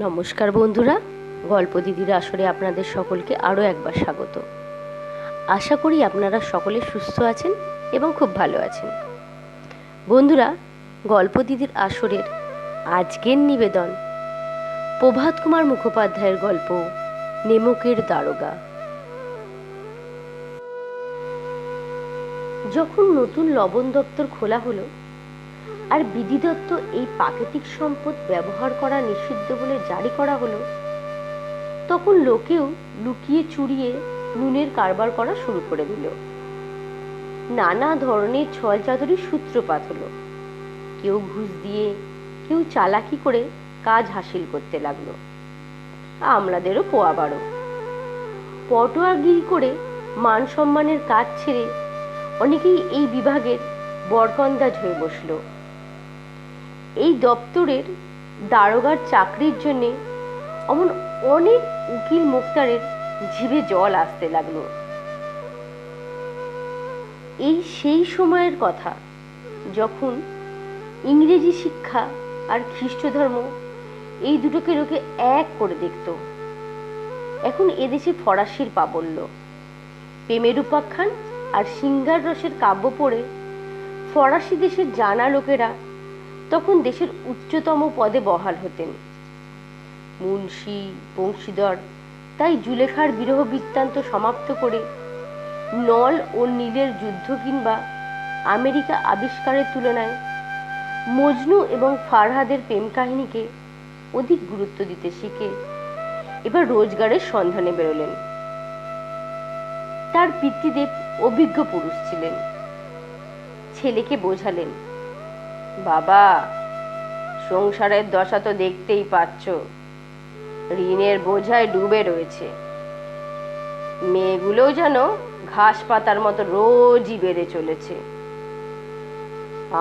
নমস্কার বন্ধুরা, গল্প দিদির আসরে আপনাদের সকলকে আরও একবার স্বাগত। আশা করি আপনারা সকলে সুস্থ আছেন এবং খুব ভালো আছেন। বন্ধুরা, গল্প দিদির আসরের আজকের নিবেদন প্রভাত কুমার মুখোপাধ্যায়ের গল্প নেমকের দারোগা। যখন নতুন লবণ দপ্তর খোলা হলো আর বিধি দত্ত এই প্রাকৃতিক সম্পদ ব্যবহার করা নিষিদ্ধ বলে জারি করা হলো, তখন লোকেও লুকিয়ে চুরিয়ে নুনের কারবার করা শুরু করে দিল। নানা ধরনের ছল চাতুরির সূত্রপাত হলো। কেউ ঘুষ দিয়ে, কেউ চালাকি করে কাজ হাসিল করতে লাগলো। আমলাদেরও পোয়া বাড়ো। পটোয়াগিরি করে মান সম্মানের কাজ ছেড়ে অনেকেই এই বিভাগের বরকন্দাজ হয়ে বসলো। এই দপ্তরের দারোগার চাকরির জন্যে অমন অনেক উকিল মোক্তারের জিভে জল আসতে লাগলো। এই সেই সময়ের কথা যখন ইংরেজি শিক্ষা আর খ্রিস্ট ধর্ম এই দুটোকে লোকে এক করে দেখত। এখন এদেশে ফরাসির প্রাবল্য। প্রেমের উপাখ্যান আর সিঙ্গার রসের কাব্য পড়ে ফরাসি দেশের জানা লোকেরা তখন দেশের উচ্চতম পদে বহাল হতেন। মুন্সি, বংশীধর তাই জুলেখার বিরহ বৃত্তান্ত সমাপ্ত করে নল ও নীলের যুদ্ধ কিংবা আমেরিকা আবিষ্কারের তুলনায় মজনু এবং ফারহাদের প্রেম কাহিনীকে অধিক গুরুত্ব দিতে শিখে এবার রোজগারের সন্ধানে বেরোলেন। তার পিতৃদেব অভিজ্ঞ পুরুষ ছিলেন। ছেলেকে বোঝালেন, বাবা, সংসারের দশা তো দেখতেই পাচ্ছ, ঋণের বোঝায় ডুবে রয়েছে। মেয়েগুলোও যেন ঘাস পাতার মতো রোজই বেড়ে চলেছে।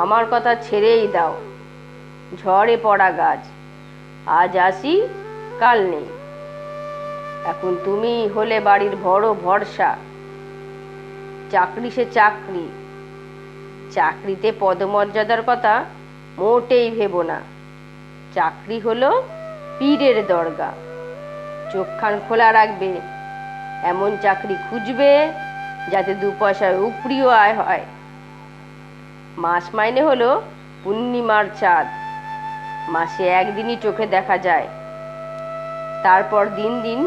আমার কথা ছেড়েই দাও, ঝড়ে পড়া গাছ, আজ আসি কাল নেই। এখন তুমি হলে বাড়ির বড় ভরসা। চাকরি সে চাকরি, চাকরিতে পদমর্যাদার কথা মোটেই ভেবো না। চাকরি হলো পীরের দরগা। চোখখান খোলা রাখবে, এমন চাকরি খুঁজবে যাতে দু পয়সার উপরিও আয় হয়। মাস মাইনে হলো পূর্ণিমার চাঁদ, মাসে একদিনই চোখে দেখা যায়। তারপর দিন দিন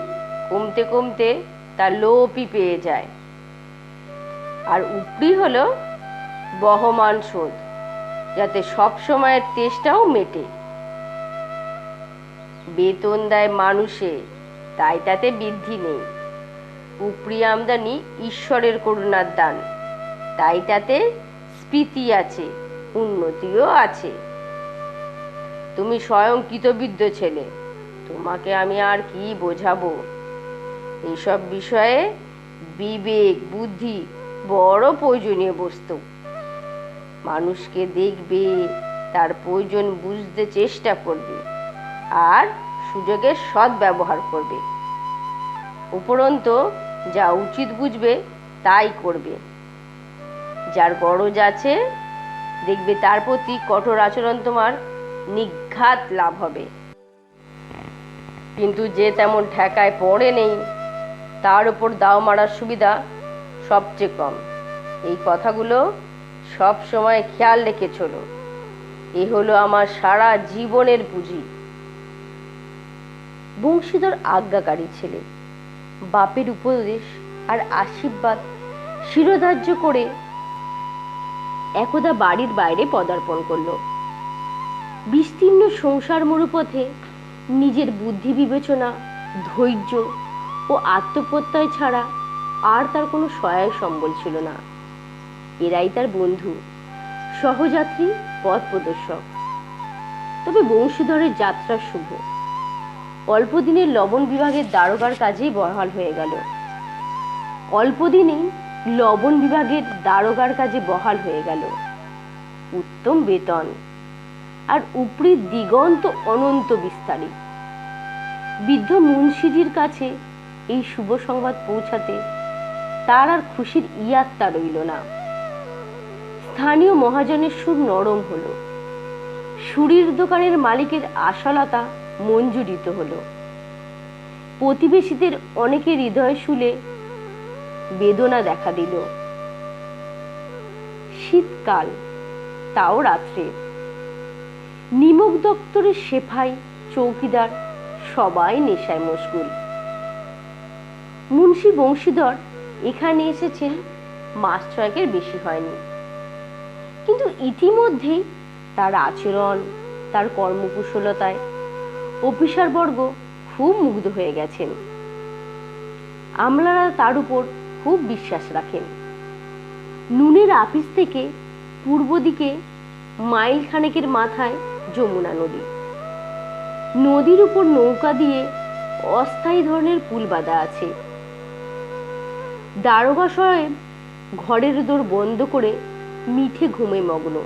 কমতে কমতে তার লোপই পেয়ে যায়। আর উপরি হলো বহমান শোধ, যাতে সব সময়ের তেষ্টাও মেটে। বেতন দেয় মানুষে, তাই তাতে বৃদ্ধি নেই। উপরি আমদানি ঈশ্বরের করুণার দান, তাই তাতে স্ফীতি আছে, উন্নতিও আছে। তুমি স্বয়ং কৃতবিদ্য ছেলে, তোমাকে আমি আর কি বোঝাবো। এইসব বিষয়ে বিবেক বুদ্ধি বড় প্রয়োজনীয় বস্তু। মানুষকে দেখবে, তার প্রয়োজন বুঝতে চেষ্টা করবে আর সুযোগের সৎ ব্যবহার করবে। উপরন্তু যা উচিত বুঝবে তাই করবে। যার গরজ আছে দেখবে তার প্রতি কঠোর আচরণ তোমার নিঘাত লাভ হবে। কিন্তু যে তেমন ঠেকায় পড়ে নেই, তার উপর দাও মারার সুবিধা সবচেয়ে কম। এই কথাগুলো সব সময় খেয়াল রেখে চলো। এ হলো আমার সারা জীবনের পুঁজি। বংশীধর আজ্ঞাকারী ছেলে। বাপের উপদেশ আর আশীর্বাদ শিরোধার্য করে একদা বাড়ির বাইরে পদার্পণ করল। বিস্তীর্ণ সংসার মরুপথে নিজের বুদ্ধি বিবেচনা, ধৈর্য ও আত্মপ্রত্যয় ছাড়া আর তার কোনো সহায়ক সম্বল ছিল না। এরাই তার বন্ধু, সহযাত্রী, পথ প্রদর্শক। তবে বংশীধরের যাত্রা শুভ। অল্পদিনের লবণ বিভাগের দারোগার কাজেই বহাল হয়ে গেল। অল্পদিনেই লবণ বিভাগের দারোগার কাজে বহাল হয়ে গেল। উত্তম বেতন আর উপরি দিগন্ত অনন্ত বিস্তারী। বৃদ্ধ মুন্সিজির কাছে এই শুভ সংবাদ পৌঁছাতে তার আর খুশির ইয়াত্তা রইল না। স্থানীয় মহাজনের সুর নরম হলো। সুরির দোকানের মালিকের আশালতা মঞ্জুরিত হলো। প্রতিবেশীদের অনেকের হৃদয় শুলে বেদনা দেখা দিল। শীতকাল, তাও রাত্রে। নিমক দপ্তরের সেফাই, চৌকিদার সবাই নেশায় মশগুল। মুন্সি বংশীধর এখানে এসেছেন মাস ছয়েকের বেশি হয়নি, কিন্তু ইতিমধ্যেই তার আচরণ, তার কর্মকুশলতায় অফিসারবর্গ খুব মুগ্ধ হয়ে গেছেন। আমলারা তার উপর খুব বিশ্বাস রাখেন। নুনের আপিস থেকে পূর্ব দিকে মাইল খানেকের মাথায় যমুনা নদী। নদীর উপর নৌকা দিয়ে অস্থায়ী ধরনের পুল বাঁধা আছে। দারোগা সাহেব ঘরের দোর বন্ধ করে মিঠে ঘুমে মগ্ন।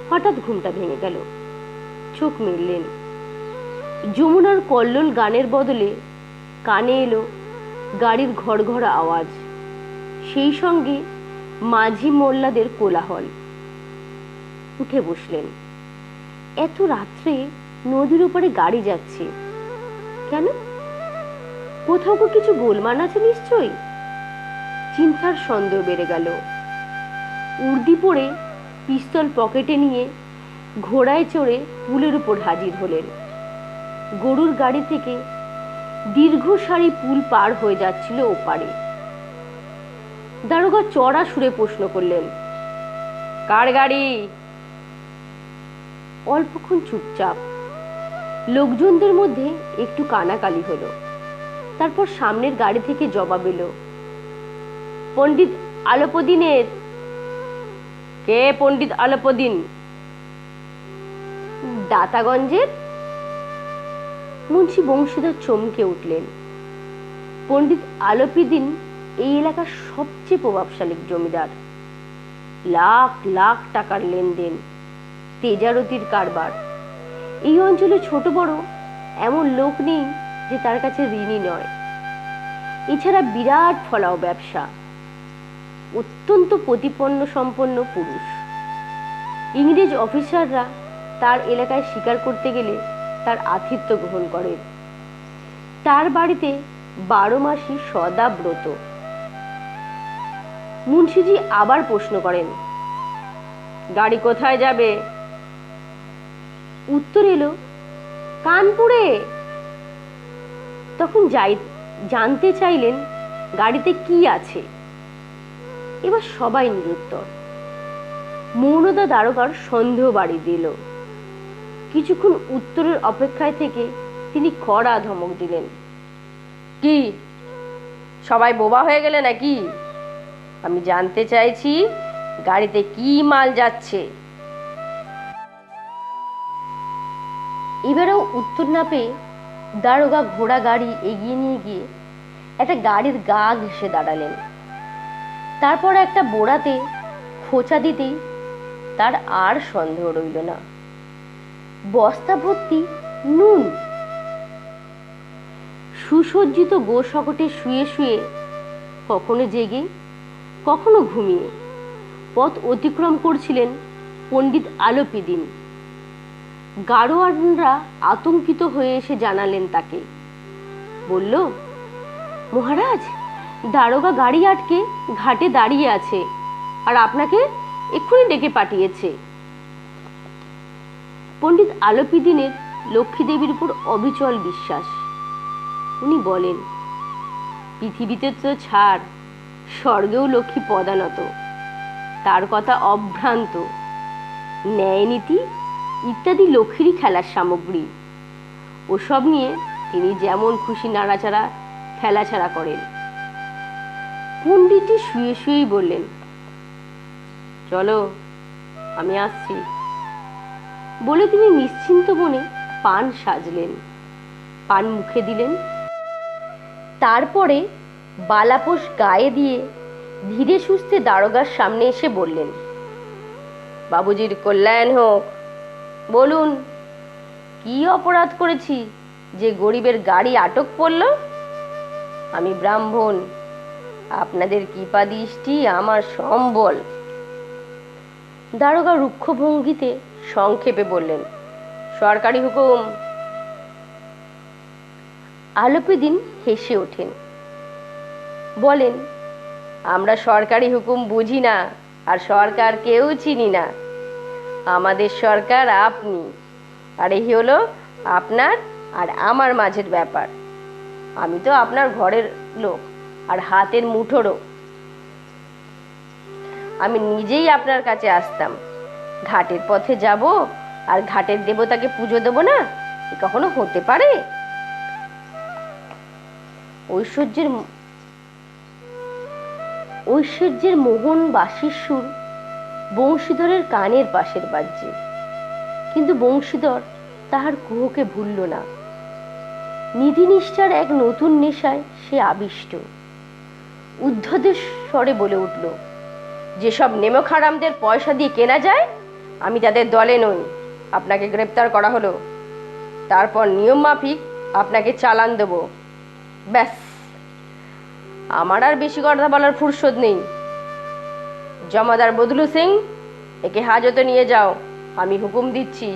হঠাৎ ঘুমটা ভেঙে গেল। চোখ মেললেন। যমুনার কল্লোল গানের বদলে কানে এলো গাড়ির ঘড়ঘড় আওয়াজ, সেই সঙ্গে মাঝি মোল্লাদের কোলাহল। উঠে বসলেন। এত রাত্রে নদীর ওপারে গাড়ি যাচ্ছে কেন? কোথাও কিছু গোলমাল আছে নিশ্চয়ই। চিন্তার সন্দেহ বেড়ে গেল। উর্দি পরে পিস্তল পকেটে নিয়ে ঘোড়ায় চড়ে পুলের উপর হাজির হলেন। গরুর গাড়ি থেকে দীর্ঘ সারি পুল পার হয়ে যাচ্ছিল ওপারে। দারোগা চড়া সুরে প্রশ্ন করলেন, কার গাড়ি? অল্পক্ষণ চুপচাপ। লোকজনদের মধ্যে একটু কানাকালি হলো। তারপর সামনের গাড়ি থেকে জবাব এলো, পণ্ডিত আলোপদিনের। কে পণ্ডিত আলোপদিন? দাতাগঞ্জের। মুন্সি বংশীধর চমকে উঠলেন। পণ্ডিত আলোপদিন এই এলাকার সবচেয়ে প্রভাবশালী জমিদার। লাখ লাখ টাকার লেনদেন, তেজারতির কারবার। এই অঞ্চলে ছোট বড় এমন লোক নেই যে তার কাছে ঋণী নয়। এছাড়া বিরাট ফলাও ব্যবসা। অত্যন্ত প্রতিপন্ন সম্পন্ন পুরুষ। ইংরেজ অফিসাররা তার এলাকায় শিকার করতে গেলে তার আতিথ্য গ্রহণ করেন। তার বাড়িতে 12 মাসই সদা ব্রত। মুন্সিজি আবার প্রশ্ন করেন, গাড়ি কোথায় যাবে? উত্তর এলো, কানপুরে। তখন জানতে চাইলেন গাড়িতে কি আছে। এবার সবাই নিরুত্তর। মৌনদা দারোগার সন্দেহ বাড়ি দিল। কিছুক্ষণ উত্তরের অপেক্ষায় থেকে তিনি কড়া ধমক দিলেন, কি সবাই বোবা হয়ে গেলে নাকি? আমি জানতে চাইছি গাড়িতে কি মাল যাচ্ছে। এবারেও উত্তর না পেয়ে দারোগা ঘোড়া গাড়ি এগিয়ে নিয়ে গিয়ে একটা গাড়ির গা ঘেঁষে দাঁড়ালেন। তারপর একটা বোড়াতে খোঁচা দিতেই তার আর সন্দেহ রইল না। বস্তা ভর্তি নুন। সুসজ্জিত গোশকটে শুয়ে শুয়ে, কখনো জেগে কখনো ঘুমিয়ে পথ অতিক্রম করছিলেন পণ্ডিত আলোপদিন। গাড়োয়ানরা আতঙ্কিত হয়ে এসে জানালেন তাকে। বলল, মহারাজ, দারোগা গাড়ি আটকে ঘাটে দাঁড়িয়ে আছে আর আপনাকে এক্ষুনি ডেকে পাঠিয়েছে। পণ্ডিত আলোপদিনের লক্ষ্মী দেবীর উপর অবিচল বিশ্বাস। উনি বলেন, পৃথিবীতে তো ছাড়, স্বর্গেও লক্ষ্মী পদানত। তার কথা অভ্রান্ত। ন্যায় নীতি ইত্যাদি লক্ষ্মীরই খেলার সামগ্রী। ওসব নিয়ে তিনি যেমন খুশি নাড়াচাড়া ফেলাছাড়া করেন। পণ্ডিতজি শুয়ে শুয়েই বললেন, চলো, আমি আসছি। বলে তিনি নিশ্চিন্ত মনে পান সাজলেন, পান মুখে দিলেন। তারপরে বালাপোষ গায়ে দিয়ে ধীরে সুস্থে দারোগার সামনে এসে বললেন, বাবুজির কল্যাণ হোক। বলুন, কি অপরাধ করেছি যে গরিবের গাড়ি আটক পড়ল? আমি ব্রাহ্মণ, আপনাদের কৃপা দৃষ্টি আমার সম্বল। দারোগা রুক্ষ ভঙ্গিতে সংক্ষেপে বললেন, সরকারি হুকুম। আলপেদিন হেসে ওঠেন, বলেন, আমরা সরকারি হুকুম বুঝি না, আর সরকার কেউ চিনি না। আমাদের সরকার আপনি, আর এই হলো আপনার আর আমার মাঝের ব্যাপার। আমি তো আপনার ঘরের লোক আর হাতের মুঠোরও। আমি নিজেই আপনার কাছে আসতাম, ঘাটের পথে যাব আর ঘাটের দেবতাকে পুজো দেব না, এ কখনো হতে পারে? ঐশ্বর্যের মোহন বাঁশির সুর বংশীধরের কানের পাশের বাজছে, কিন্তু বংশীধর তাহার কুহকে ভুলল না। নিধিনিষ্ঠার এক নতুন নেশায় সে আবিষ্ট। উদ্ধতের স্বরে বলে উঠল, যেসব নেমখারামদের পয়সা দিয়ে কেনা যায়, আমি তাদের দলে নই। আপনাকে গ্রেপ্তার করা হলো, তারপর নিয়ম মাফিক আপনাকে চালান দেব। ব্যাস, আমার আর বেশি কথা বলার ফুরসত নেই। জমাদার বদলু সিং, একে হাজতে নিয়ে যাও, আমি হুকুম দিচ্ছি।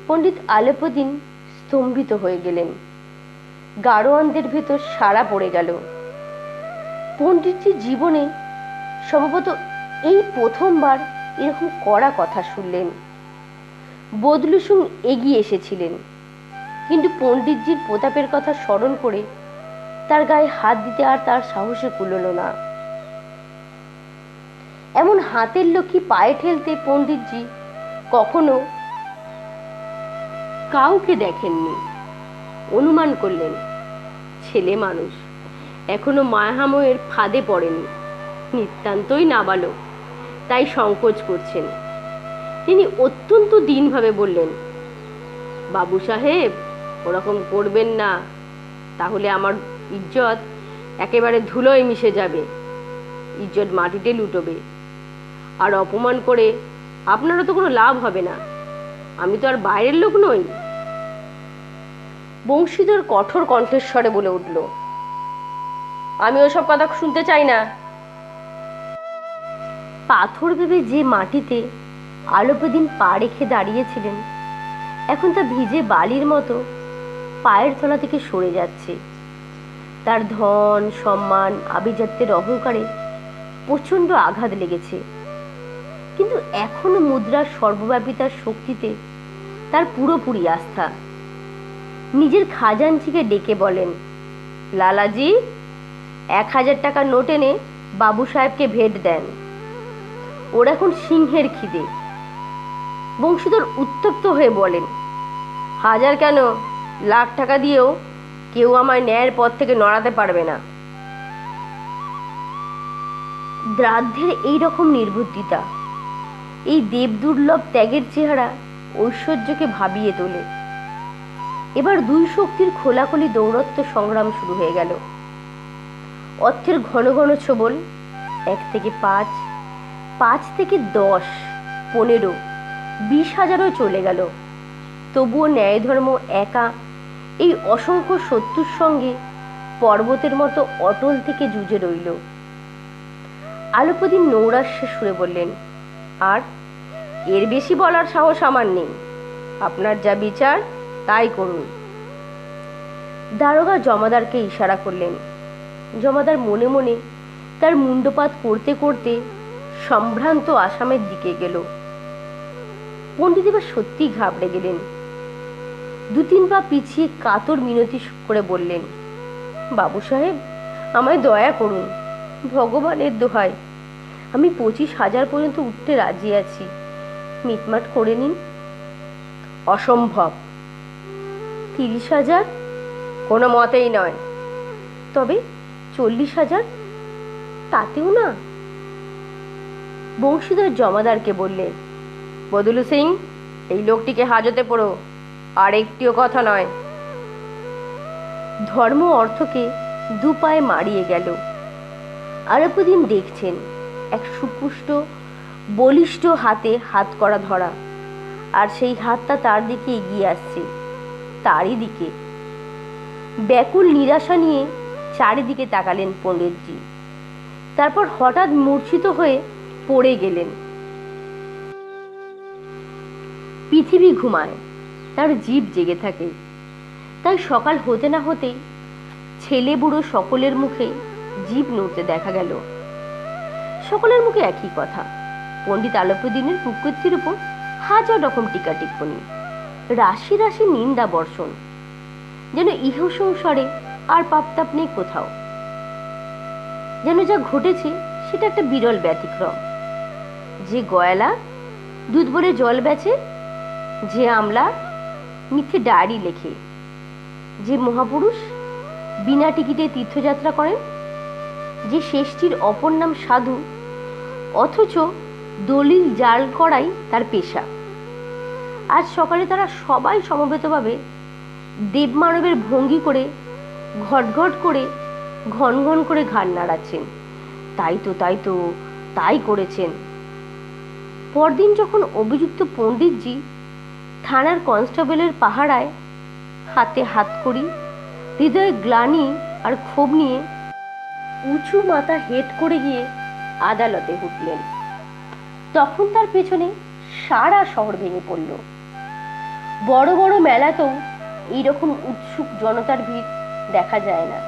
পণ্ডিত আলেপদিন স্তম্ভিত হয়ে গেলেন। গাড়োয়ানদের ভেতর সাড়া পড়ে গেল। পণ্ডিতজির জীবনে সম্ভবত এই প্রথমবার এরকম কড়া কথা শুনলেন। বদলু সিং এগিয়ে এসেছিলেন, কিন্তু পণ্ডিতজির প্রতাপের কথা স্মরণ করে তার গায়ে হাত দিতে আর তার সাহসে কুলল না। এমন হাতের লক্ষ্মী পায়ে ঠেলতে পণ্ডিতজি কখনো কাউকে দেখেননি। অনুমান করলেন, ছেলে মানুষ, এখনো মায়াময়ের ফাঁদে পড়েনি, নিতান্তই নাবালক, তাই সংকোচ করছেন। তিনি অত্যন্ত দীনভাবে বললেন, বাবু সাহেব, ওরকম করবেন না, তাহলে আমার ইজ্জত একেবারে ধুলোয় মিশে যাবে, ইজ্জত মাটিতে লুটোবে, আর অপমান করে আপনারও তো কোনো লাভ হবে না। আমি তো আর বাইরের লোক নই। বংশীধর কঠোর কণ্ঠস্বরে বলে উঠল, আমি ওসব কথা শুনতে চাই না। পাথর ভেবে যে মাটিতে আলেপদিন পা রেখে দাঁড়িয়েছিলেন, এখন তা ভিজে বালির মতো পায়ের তলা থেকে সরে যাচ্ছে। তার ধন, সম্মান, আভিজাত্যের অহংকারে প্রচন্ড আঘাত লেগেছে, কিন্তু এখনো মুদ্রার সর্বব্যাপিতার শক্তিতে তার পুরোপুরি আস্থা। নিজের খাজাঞ্চিকে ডেকে বলেন, লালাজি, 1000 টাকার নোট এনে বাবু সাহেবকে ভেট দেন, ওর এখন সিংহের খিদে। বংশীধর উত্তপ্ত হয়ে বলেন, 1000 কেন, 1,00,000 টাকা দিয়েও কেউ আমায় ন্যায়ের পথ থেকে নড়াতে পারবে না। দ্রাধ্যের এই রকম নির্বুদ্ধিতা, এই দেবদুর্লভ ত্যাগের চেহারা ঐশ্বর্যকে ভাবিয়ে তোলে। এবার দুই শক্তির খোলাখুলি দৌরত্ব সংগ্রাম শুরু হয়ে গেল। অর্থের ঘন ঘন ছোবল, 1 থেকে 5, 5 থেকে 10, 15, 20,000ও চলে গেল। তবুও ন্যায় ধর্ম একা এই অসংখ্য শত্রুর সঙ্গে পর্বতের মতো অটল থেকে যুঝে রইল। আলেপদিন নৈরাশ্যে সুরে বললেন, আর এর বেশি বলার সাহস আমার নেই, আপনার যা বিচার তাই করুন। দারোগা জমাদারকে ইশারা করলেন। জমাদার মনে মনে তার মুন্ডপাত করতে করতে সম্ভ্রান্ত আসামের দিকে গেল। পণ্ডিত এবার সত্যি ঘাবড়ে গেলেন। 2-3 পা পিছিয়ে কাতর মিনতি করে বললেন, বাবু সাহেব, আমায় দয়া করুন, ভগবানের দোহাই, আমি 25,000 পর্যন্ত উঠতে রাজি আছি, মিটমাট করে নিন। অসম্ভব। 30,000? কোনো মতেই নয়। তবে 40,000? তাতেও না। বংশীধর জমাদারকে বললেন, বদলু সিং, এই লোকটিকে হাজতে পড়ো, আর একটিও কথা নয়। ধর্ম অর্থকে 2 পায়ে মারিয়ে গেল। আলেপদিন দেখছেন এক সুপুষ্ট বলিষ্ঠ হাতে হাত করা ধরা, আর সেই হাতটা তার দিকে এগিয়ে আসছে, তারই দিকে। ব্যাকুল নিরাশা নিয়ে চারিদিকে তাকালেন পণ্ডিতজি, তারপর হঠাৎ মূর্ছিত হয়ে পড়ে গেলেন। পৃথিবী ঘুমায়, তার জীব জেগে থাকে। তাই সকাল হতে না হতেই ছেলে বুড়ো সকলের মুখে জীব নড়তে দেখা গেল। সকলের মুখে একই কথা, পণ্ডিত আলোপদিনের প্রকৃতির উপর হাজার রকম টিকা টিপ্পনী, রাশি রাশি নিন্দা বর্ষণ, যেন ইহ সংসারে আর পাপতাপ নেই কোথাও। যেন যা ঘটেছে সেটা একটা বিরল ব্যতিক্রম। যে গয়লা দুধ বলে জল বেচে, যে আমলা মিথ্যে ডায়েরি লেখে, যে মহাপুরুষ বিনা টিকিটে তীর্থযাত্রা করেন, যে শেষটির অপর নাম সাধু অথচ দলিল জাল করাই তার পেশা, আজ সকালে তারা সবাই সমবেতভাবে দেবমানবের ভঙ্গি করে ঘটঘট করে ঘন ঘন করে ঘাড় নাড়াচ্ছেন। তাই তো তাই তো তাই করেছেন। পরদিন যখন অভিযুক্ত পণ্ডিতজি থানার কনস্টেবলের পাহারায় হাতে হাত করি, হৃদয়ে গ্লানি আর ক্ষোভ নিয়ে উঁচু মাথা হেট করে গিয়ে আদালতে উঠলেন, তখন তার পেছনে সারা শহর ভেঙে পড়ল। বড় বড় মেলাতেও এইরকম উৎসুক জনতার ভিড় দেখা যায় না।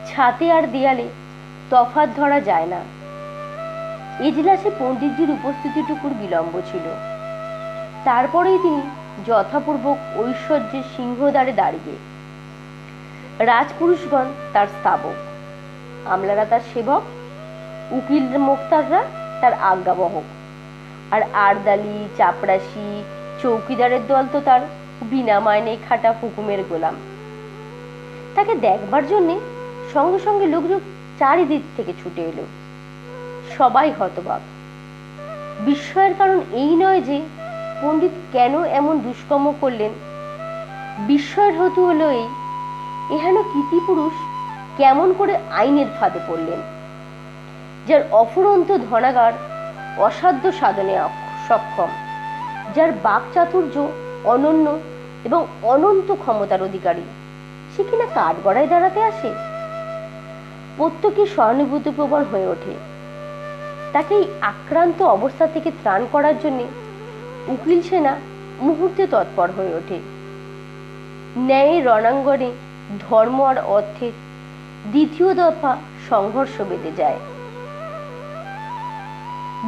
ছাতে আর দেয়ালে তফাৎ ধরা যায় না। এজলাসে পণ্ডিতজির উপস্থিতিটুকুর বিলম্ব ছিল। তারপরেই তিনি যথাপূর্বক ঐশ্বর্যের সিংহদ্বারে দাঁড়িয়ে। রাজপুরুষগণ তার স্তাবক, আমলারা তার সেবক, উকিল মোক্তাররা তার আজ্ঞাবহক, আর আরদালি চাপরাশি চৌকিদারের দল তো তার বিনা মাইনে খাটা হুকুমের গোলাম। তাকে দেখবার জন্যে সঙ্গে সঙ্গে লোকজন চারিদিক থেকে ছুটে এলো। সবাই হতবাক। বিস্ময়ের কারণ এই নয় যে পণ্ডিত কেন এমন দুষ্কর্ম করলেন, বিস্ময়ের হেতু হলো এই, এহেন কীর্তিপুরুষ কেমন করে আইনের ফাঁদে পড়লেন, যার অফুরন্ত ধনাগার অসাধ্য সাধনে সক্ষম, যার বাকচাতুর্য অনন্য এবং অনন্ত ক্ষমতার অধিকারী, সে কিনা কাঠগড়ায় দাঁড়াতে আসে। প্রত্যেকে সহানুভূতিপ্রবণ হয়ে ওঠে। তাকে এই আক্রান্ত অবস্থা থেকে ত্রাণ করার জন্য উকিল সেনা মুহূর্তে তৎপর হয়ে ওঠে। ন্যায়ের রণাঙ্গনে ধর্ম আর অর্থের দ্বিতীয় দফা সংঘর্ষ বেঁধে যায়।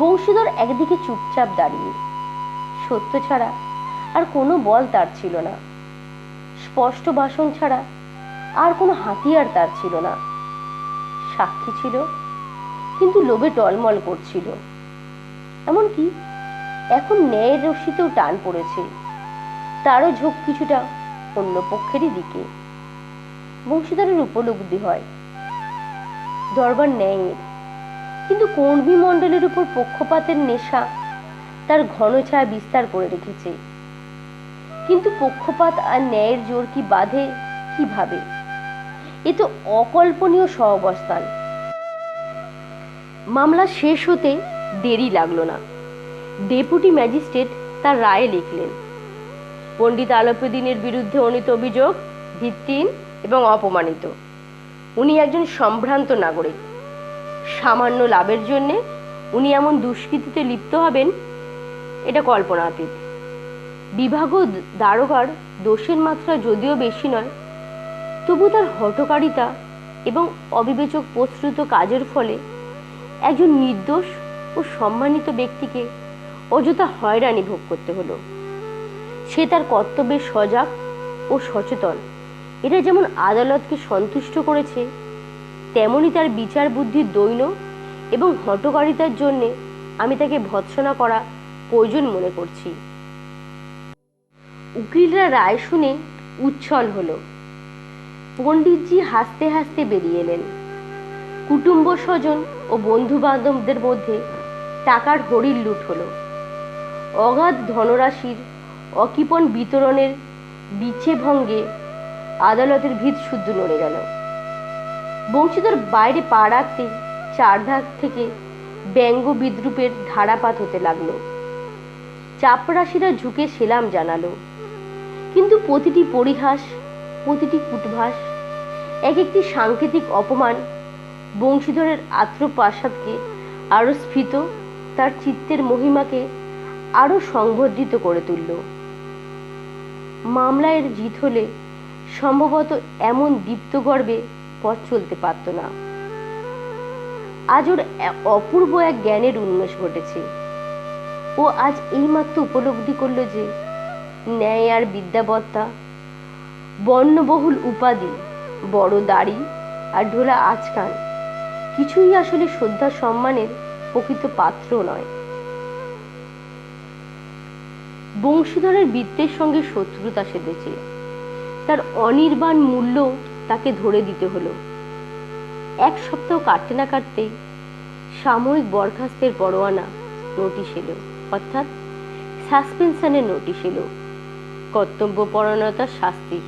বংশীধর একদিকে চুপচাপ দাঁড়িয়ে, সত্য ছাড়া আর কোনো বল তার ছিল না, স্পষ্ট ভাষণ ছাড়া আর কোনো হাতিয়ার তার ছিল না। সাক্ষী ছিল, কিন্তু লোভে টলমল করছিল। এমনকি এখন ন্যায়ের রশ্মিতেও টান পড়েছে, তারও ঝোঁক কিছুটা অন্য পক্ষেরই দিকে। বংশীধরের উপলব্ধি হয় দরবার ন্যায়ের, কিন্তু কর্মী মণ্ডলের উপর পক্ষপাতের নেশা তার ঘন ছায়া বিস্তার করে রেখেছে। কিন্তু পক্ষপাত আর ন্যায়ের জোর কি বাঁধে কিভাবে? এ তো অকল্পনীয় সহাবস্থান। মামলা শেষ হতে দেরি লাগলো না। ডেপুটি ম্যাজিস্ট্রেট তার রায়ে লিখলেন, পণ্ডিত আলোপদিনের বিরুদ্ধে অনীত অভিযোগ ভিত্তিহীন এবং অপমানিত। উনি একজন সম্ভ্রান্ত নাগরিক। সামান্য লাভের জন্যে উনি এমন দুষ্কৃতিতে লিপ্ত হবেন, এটা কল্পনাতীত। বিভাগ ও দারোগার দোষের মাত্রা যদিও বেশি নয়, তবু তার হঠকারিতা এবং অবিবেচক প্রস্তুত কাজের ফলে একজন নির্দোষ ও সম্মানিত ব্যক্তিকে অযথা হয়রানি ভোগ করতে হলো। সে তার কর্তব্যে সজাগ ও সচেতন, এটা যেমন আদালতকে সন্তুষ্ট করেছে, তেমনি তার বিচার বুদ্ধির দৈন্য এবং হঠকারিতার জন্যে আমি তাকে ভৎসনা করা প্রয়োজন মনে করছি। উকিলরা রায় শুনে উচ্ছল হলো। পণ্ডিতজি হাসতে হাসতে বেরিয়ে এলেন। কুটুম্ব স্বজন ও বন্ধু বান্ধবদের মধ্যে টাকার হরির লুট হলো। অগাধ ধনরাশির অকৃপণ বিতরণের বিছে ভঙ্গে আদালতের ভিত শুদ্ধ নড়ে গেল। বংশীধর বাইরে পা রাখতে চারধার থেকে ব্যঙ্গ বিদ্রুপের ধারাপাত হতে লাগলো। চাপরাশিরা ঝুঁকে সেলাম জানালো, কিন্তু প্রতিটি পরিহাস, প্রতিটি কূটভাস, এক একটি সাংকেতিক অপমান বংশীধরের আত্মপ্রসাদকে আরো স্ফীত, তার চিত্তের মহিমাকে আরো সংবর্ধিত করে তুলল। মামলায় জিত হলে সম্ভবত এমন দীপ্ত গর্বে পথ চলতে পারত না। আজ ওর অপূর্ব এক জ্ঞানের উন্মেষ ঘটেছে। ও আজ এইমাত্র উপলব্ধি করল যে ন্যায় আর বিদ্যাবত্তা, বর্ণবহুল উপাধি, বড় দাড়ি আর ঢোলা আচকান কিছুই আসলে শ্রদ্ধা সম্মানের প্রকৃত পাত্র নয়। বংশীধরের বৃত্তের সঙ্গে শত্রুতা সেধেছে, তার অনির্বাণ মূল্য তাকে ধরে দিতে হলো। এক সপ্তাহ কাটতে না কাটতেই সাময়িক বরখাস্তের পরোয়ানা নোটিশ এলো, অর্থাৎ সাসপেনশনের নোটিশ এলো, কর্তব্যপরায়ণতার শাস্তি।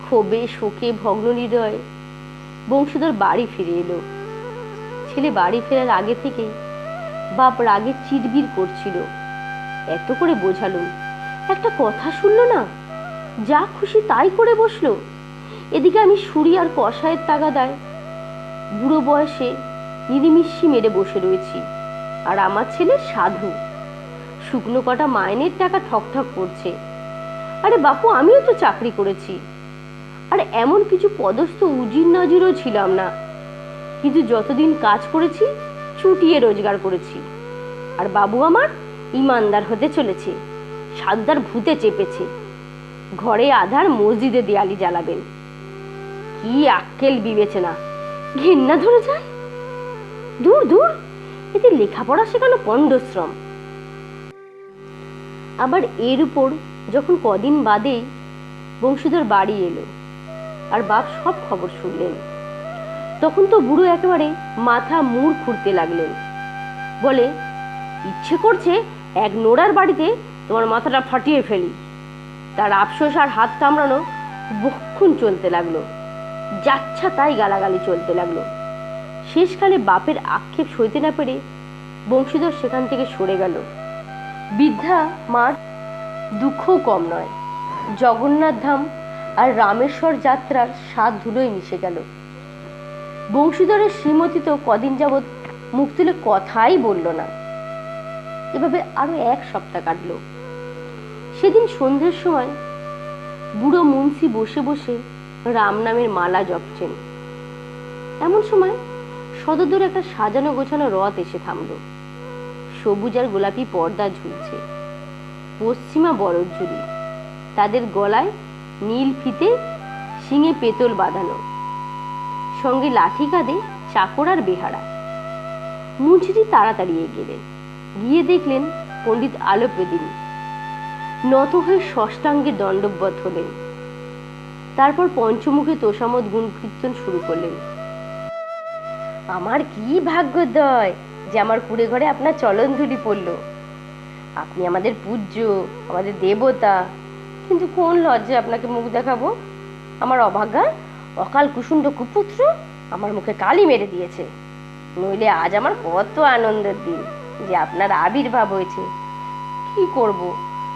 ক্ষোভে শোকে ভগ্ন হৃদয়ে বংশীধর বাড়ি ফিরে এলো। ছেলে বাড়ি ফেরার আগে থেকেই বাপ রাগে চিরবির করছিল। এত করে বোঝালুম, একটা কথা শুনলো না, যা খুশি তাই করে বসলো। এদিকে আমি সুরি আর কষায়ের তাগাদায় বুড়ো বয়সে নিরিমিষি মেরে বসে রয়েছি, আর আমার ছেলে সাধু শুকনো কটা মাইনের টাকা ঠকঠক করছে। আরে বাপু, আমিও তো চাকরি করেছি, আর এমন কিছু পদস্থ উজির নাজিরও ছিলাম না, কিন্তু যতদিন কাজ করেছি চুটিয়ে রোজগার করেছি। আর বাবু আমার ইমানদার হতে চলেছে, সাদ্দার ভূতে চেপেছে, ঘরে আধার মসজিদে দেয়ালি জ্বালাবেন। কি আক্কেল বিবেচনা, ঘেন্না ধরে যায়। দূর দূর, এতে লেখাপড়া শেখানো পণ্ডশ্রম। আবার এর উপর যখন কদিন বাদেই বংশীধর বাড়ি এলো আর বাপ সব খবর শুনলেন, তখন তো বুড়ো একেবারে মাথা মুড় খুঁড়তে লাগলেন। বলে, ইচ্ছে করছে এক নোড়ার বাড়িতে তোমার মাথাটা ফাটিয়ে ফেলি। তার আফসোস আর হাত কামড়ানো বহুক্ষণ চলতে লাগলো, যাচ্ছা তাই গালাগালি চলতে লাগলো। শেষকালে বাপের আক্ষেপ সইতে না পেরে বংশীধর সেখান থেকে সরে গেল। বৃদ্ধা মার দুঃখও কম নয়। জগন্নাথ ধাম আর রামেশ্বর যাত্রার স্বাদ ধুলোয় মিশে গেল। বংশীধরের শ্রীমতী তো কদিন যাবৎ মুখ তুলে কথাই বলল না। এভাবে আরো এক সপ্তাহ কাটলো। সেদিন সন্ধ্যের সময় বুড়ো মুন্সি বসে বসে রাম নামের মালা জপছেন। এমন সময় সদর একটা সাজানো গোছানো রথ এসে থামলো। সবুজ আর গোলাপি পর্দা ঝুলছে, পশ্চিমা বরজুরি, তাদের গলায় নীল ফিতে, শিঙে পেতল বাঁধানো, সঙ্গে লাঠি কাঁধে চাকর আর বেহারা। মুন্সিজি তাড়াতাড়ি গেলেন, গিয়ে দেখলেন পণ্ডিত আলোপদিন নত হয়ে ষষ্ঠাঙ্গে দণ্ডবৎ হলেন। তারপর পঞ্চমুখে তোষামোদ গুণ কীর্তন শুরু করলেন। আমার কি ভাগ্যোদয় যে আমার কুড়ে ঘরে আপনার চলন ধুলি পড়ল। আপনি আমাদের পূজ্য, আমাদের দেবতা, কিন্তু কোন লজ্জায় আপনাকে মুখ দেখাবো। আমার অভাগা অকাল কুসুণ্ড কুপুত্র আমার মুখে কালি মেরে দিয়েছে। নইলে আজ আমার কত আনন্দের দিন যে আপনার আবির্ভাব হয়েছে। কি করব,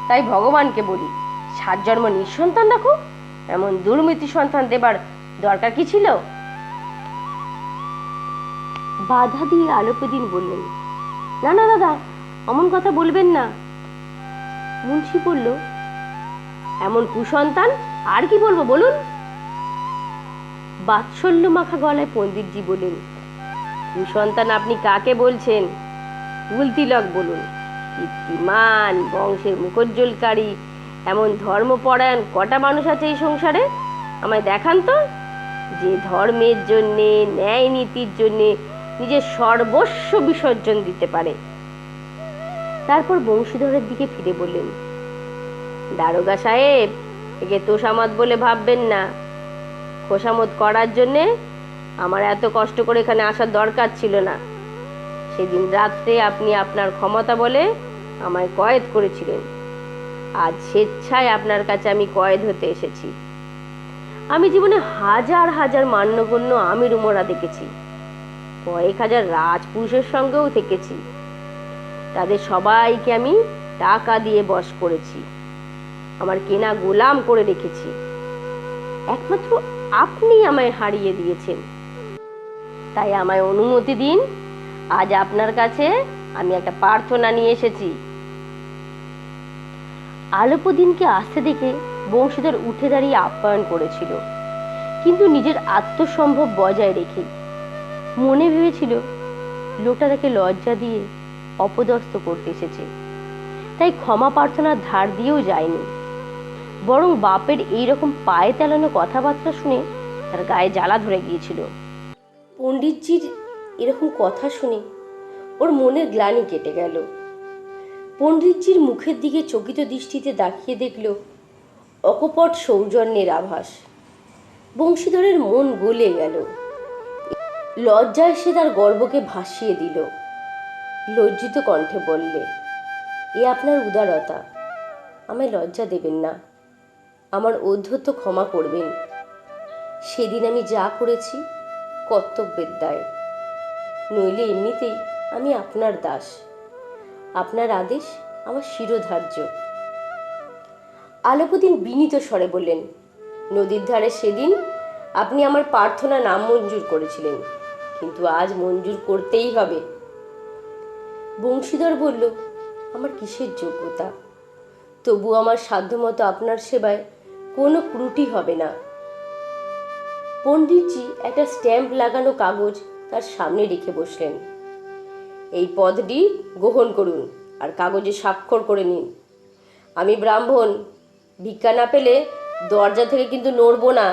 তাই ভগবানকে বলি 7 জন্ম নিঃসন্তান রাখুক। এমন দুর্নীতি সন্তান দেবার দরকার কি ছিল? বাধা দিয়ে আলোপদিন বললেন, না না দাদা, অমন কথা বলবেন না। মুন্সি বলল, এমন কুসন্তান আর কি বলবো বলুন। বাৎসল্য মাখা গলায় পণ্ডিতজি বললেন, কুসন্তান আপনি কাকে বলছেন? কুলতিলক বলুন। কীর্তিমান বংশের মুখোজ্জ্বলকারী এমন ধর্মপরায়ণ কটা মানুষ আছে এই সংসারে? আমায় দেখান তো, যে ধর্মের জন্যে, ন্যায় নীতির জন্যে নিজের সর্বস্ব বিসর্জন দিতে পারে। তারপর বংশীধরের দিকে ফিরে বললেন, দারোগা সাহেব, একে তোষামত বলে ভাববেন না। খোসামত করার জন্যে আমার এত কষ্ট করে এখানে আসার দরকার ছিল না। সেদিন রাত্রে আপনি আপনার ক্ষমতা বলে আমায় কয়েদ করেছিলেন। আজ স্বেচ্ছায় আপনার কাছে আমি কয়েদ হতে এসেছি। আমি জীবনে হাজার হাজার মান্যগণ্য আমির উমরা দেখেছি, কয়েক হাজার রাজপুরুষের সঙ্গেও থেকেছি। তাদের সবাইকে আমি টাকা দিয়ে বশ করেছি, আমার কেনা গোলাম করে রেখেছি। একমাত্র আপনি আমায় হারিয়ে দিয়েছেন। তাই আমায় অনুমতি দিন, আজ আপনার কাছে আমি একটা প্রার্থনা নিয়ে এসেছি। আলোপদিনকে আসতে দেখে বংশীধর উঠে দাঁড়িয়ে আপ্যায়ন করেছিল, কিন্তু নিজের আত্মসম্ভব বজায় রেখে। মনে ভেবেছিল লোকটা তাকে লজ্জা দিয়ে অপদস্থ করতে এসেছে, তাই ক্ষমা প্রার্থনার ধার দিয়েও যায়নি, বরং বাপের এইরকম পায়ে তেলানো কথাবার্তা শুনে তার গায়ে জ্বালা ধরে গিয়েছিল। পণ্ডিতজির এরকম কথা শুনে ওর মনের গ্লানি কেটে গেল। পণ্ডিতজির মুখের দিকে চকিত দৃষ্টিতে তাকিয়ে দেখল অকপট সৌজন্যের আভাস। বংশীধরের মন গলে গেল। লজ্জায় সে তার গর্বকে ভাসিয়ে দিল। লজ্জিত কণ্ঠে বললে, এ আপনার উদারতা, আমায় লজ্জা দেবেন না, আমার ঔদ্ধত্য ক্ষমা করবেন। সেদিন আমি যা করেছি কর্তব্যের দায়, নইলে এমনিতেই আমি আপনার দাস, আপনার আদেশ আমার শিরোধার্য। আলোপদিন বিনীত স্বরে বললেন, নদীর ধারে সেদিন আপনি আমার প্রার্থনা নাম মঞ্জুর করেছিলেন, কিন্তু আজ মঞ্জুর করতেই হবে। বংশীধর বলল, আমার কিসের যোগ্যতা, তবু আমার সাধ্যমতো আপনার সেবায় কোনো ত্রুটি হবে না। পণ্ডিতজি একটা স্ট্যাম্প লাগানো কাগজ তার সামনে রেখে বসলেন। এই পদটি গ্রহণ করুন আর কাগজে স্বাক্ষর করে নিন। আমি ব্রাহ্মণ, ভিক্ষা না পেলে দরজা থেকে কিন্তু নড়ব না।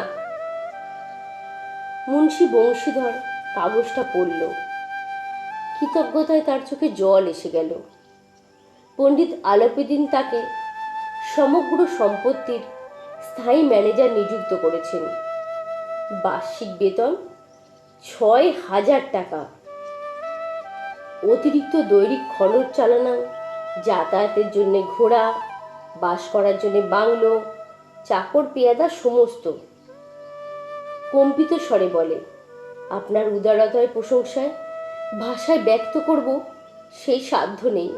মুন্সি বংশীধর কাগজটা পড়ল। কৃতজ্ঞতায় তার চোখে জল এসে গেল। পণ্ডিত আলোপদিন তাকে সমগ্র সম্পত্তির স্থায়ী ম্যানেজার নিযুক্ত করেছেন। বার্ষিক বেতন ৬,০০০ টাকা, অতিরিক্ত দৈনিক খরচ চালানো, যাতায়াতের জন্য ঘোড়া, বাস করার জন্য বাংলো, চাকর পেয়াদা সমস্ত। কম্পিত স্বরে বলে, আপনার উদারতায় প্রশংসায় ভাষায় ব্যক্ত করব সেই সাধ্য নেই,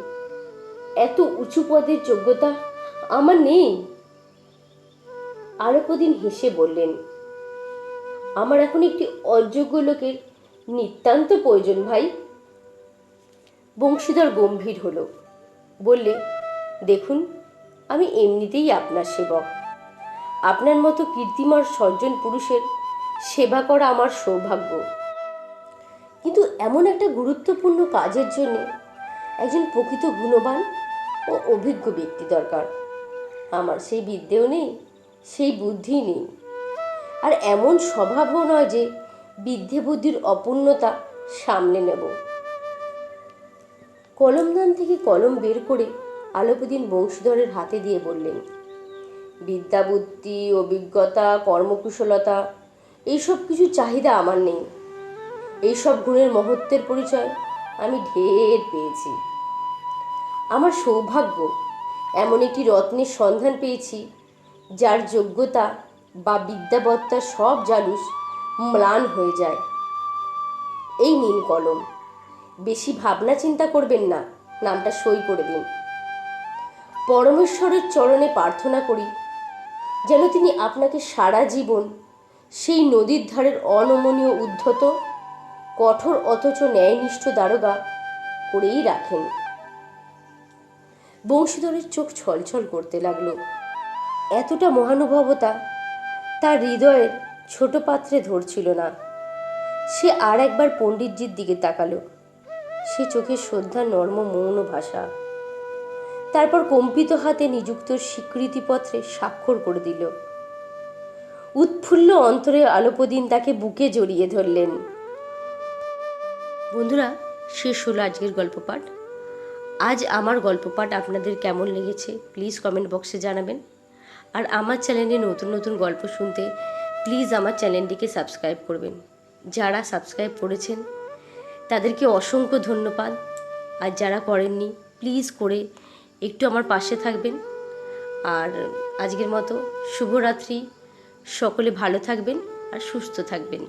এত উঁচু পদের যোগ্যতা আমার নেই। আলোপদিন হেসে বললেন, আমার এখন একটি অযোগ্য লোকের নিতান্ত প্রয়োজন ভাই। বংশীধর গম্ভীর হলো, বললে, দেখুন আমি এমনিতেই আপনার সেবক, আপনার মতো কীর্তিমান সজ্জন পুরুষের সেবা করা আমার সৌভাগ্য, কিন্তু এমন একটা গুরুত্বপূর্ণ কাজের জন্য একজন প্রকৃত গুণবান ও অভিজ্ঞ ব্যক্তি দরকার। আমার সেই বিদ্যেও নেই, সেই বুদ্ধিই নেই, আর এমন স্বভাবও নয় যে বিদ্যে বুদ্ধির অপূর্ণতা সামলে নেব। কলমদান থেকে কলম বের করে আলোপদিন বংশীধরের হাতে দিয়ে বললেন, বিদ্যা বুদ্ধি, অভিজ্ঞতা, কর্মকুশলতা, এইসব কিছু চাহিদা আমার নেই। এইসব গুণের মহত্বের পরিচয় আমি ঢের পেয়েছি। আমার সৌভাগ্য এমন একটি রত্নের সন্ধান পেয়েছি, যার যোগ্যতা বা বিদ্যাবত্তার সব জালুস ম্লান হয়ে যায়। এই নিন কলম, বেশি ভাবনা চিন্তা করবেন না, নামটা সই করে দিন। পরমেশ্বরের চরণে প্রার্থনা করি যেন তিনি আপনাকে সারা জীবন সেই নদীর ধারের অনমনীয় উদ্ধত, কঠোর অথচ ন্যায়নিষ্ঠ দারোগা করেই রাখেন। বংশীধরের চোখ ছলছল করতে লাগলো। এতটা মহানুভবতা তার হৃদয়ের ছোট পাত্রে ধরছিল না। সে আর একবার পণ্ডিতজির দিকে তাকালো। সে চোখে শ্রদ্ধা, নর্ম, মৌন ভাষা। তারপর কম্পিত হাতে নিযুক্ত স্বীকৃতিপত্রে স্বাক্ষর করে দিল। উৎফুল্ল অন্তরে আলোপদিন তাকে বুকে জড়িয়ে ধরলেন। বন্ধুরা, শেষ হলো আজকের গল্প পাঠ। আজ আমার গল্প পাঠ আপনাদের কেমন লেগেছে প্লিজ কমেন্ট বক্সে জানাবেন। আর আমার চ্যানেলে নতুন নতুন গল্প শুনতে প্লিজ আমার চ্যানেলটিকে সাবস্ক্রাইব করবেন। যারা সাবস্ক্রাইব করেছেন তাদেরকে অসংখ্য ধন্যবাদ, আর যারা করেননি প্লিজ করে একটু আমার পাশে থাকবেন। আর আজকের মতো শুভরাত্রি, সকলে ভালো থাকবেন আর সুস্থ থাকবেন।